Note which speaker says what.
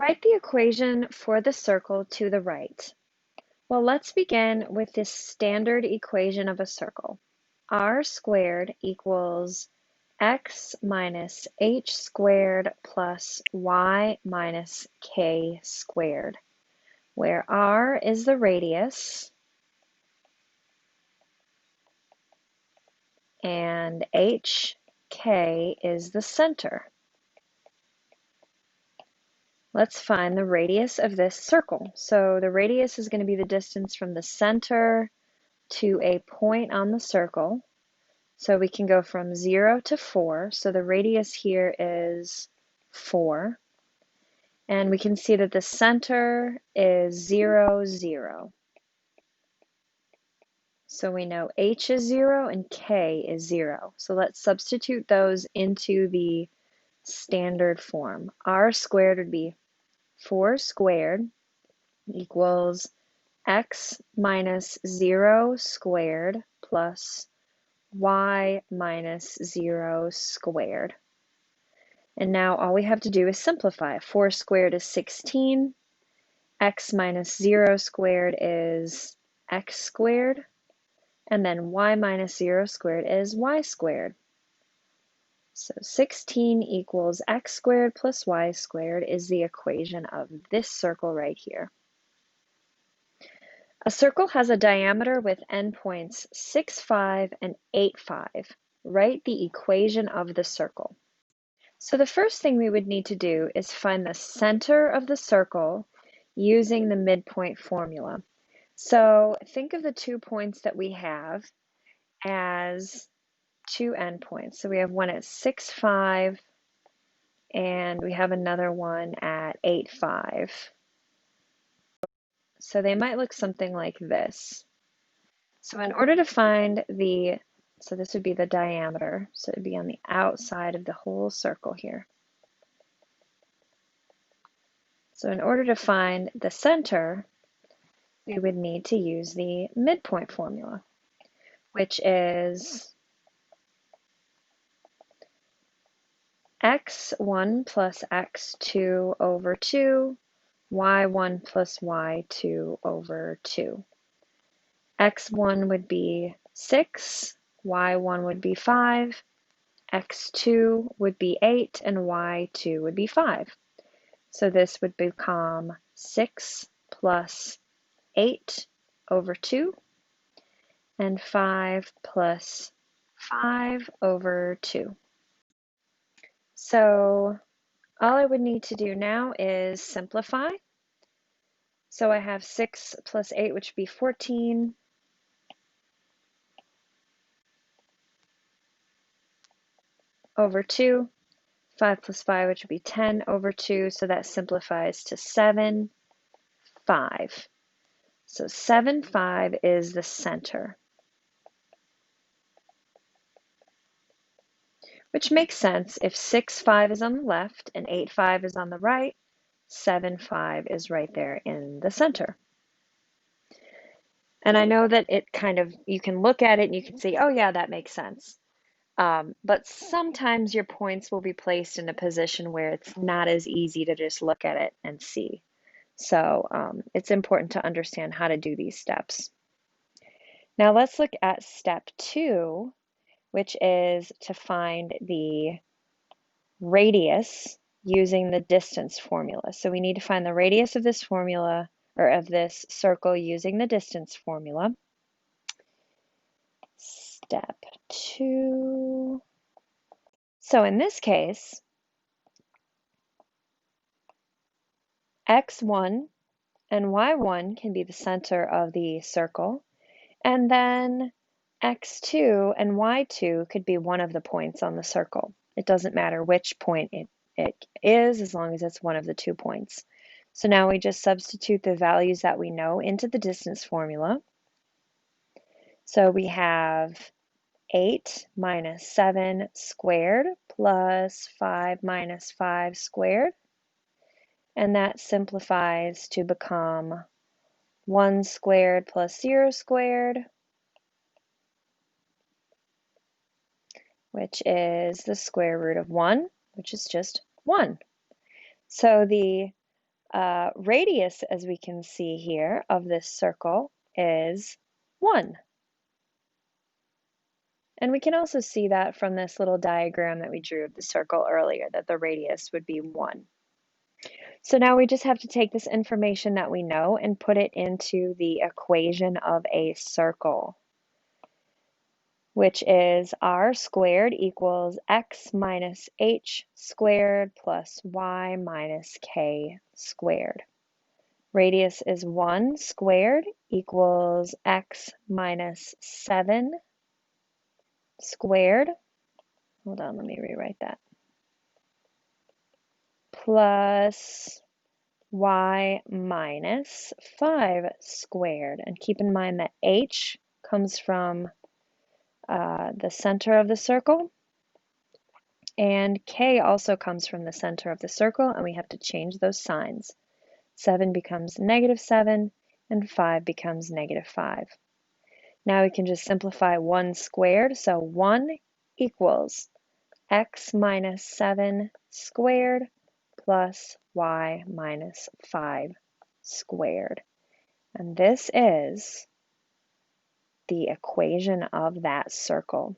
Speaker 1: Write the equation for the circle to the right. Well, let's begin with this standard equation of a circle. R squared equals x minus h squared plus y minus k squared, where r is the radius and hk is the center. Let's find the radius of this circle. So the radius is going to be the distance from the center to a point on the circle. So we can go from 0 to 4. So the radius here is 4. And we can see that the center is 0, 0. So we know h is 0 and k is 0. So let's substitute those into the standard form. R squared would be 4 squared equals x minus 0 squared plus y minus 0 squared. And now all we have to do is simplify. 4 squared is 16. X minus 0 squared is x squared. And then y minus 0 squared is y squared. So 16 equals x squared plus y squared is the equation of this circle right here. A circle has a diameter with endpoints 6, 5, and 8, 5. Write the equation of the circle. So the first thing we would need to do is find the center of the circle using the midpoint formula. So think of the 2 points that we have as 2 endpoints. So we have one at 6, 5, and we have another one at 8, 5. So they might look something like this. So in order to find so this would be the diameter, so it would be on the outside of the whole circle here. So in order to find the center, we would need to use the midpoint formula, which is x1 plus x2 over 2, y1 plus y2 over 2. x1 would be 6, y1 would be 5, x2 would be 8, and y2 would be 5. So this would become 6 plus 8 over 2, and 5 plus 5 over 2. So all I would need to do now is simplify. So I have 6 plus 8, which would be 14, over 2. 5 plus 5, which would be 10 over 2. So that simplifies to 7, 5. So 7, 5 is the center, which makes sense. If 6, 5 is on the left and 8, 5 is on the right, 7, 5 is right there in the center. And I know that you can look at it and you can say, oh yeah, that makes sense. But sometimes your points will be placed in a position where it's not as easy to just look at it and see. So it's important to understand how to do these steps. Now let's look at step 2, which is to find the radius using the distance formula. So we need to find the radius of this formula, or of this circle, using the distance formula. Step 2. So in this case, x1 and y1 can be the center of the circle, and then x2 and y2 could be one of the points on the circle. It doesn't matter which point it is, as long as it's one of the 2 points. So now we just substitute the values that we know into the distance formula. So we have 8 minus 7 squared plus 5 minus 5 squared. And that simplifies to become 1 squared plus 0 squared, which is the square root of 1, which is just 1. So the Radius, as we can see here, of this circle is 1. And we can also see that from this little diagram that we drew of the circle earlier, that the radius would be 1. So now we just have to take this information that we know and put it into the equation of a circle, which is r squared equals x minus h squared plus y minus k squared. Radius is 1 squared equals x minus 7 squared. Hold on, let me rewrite that. Plus y minus 5 squared. And keep in mind that h comes from the center of the circle, and k also comes from the center of the circle, and we have to change those signs. 7 becomes -7, and 5 becomes -5. Now we can just simplify 1 squared, so 1 equals x minus 7 squared plus y minus 5 squared. And this is the equation of that circle.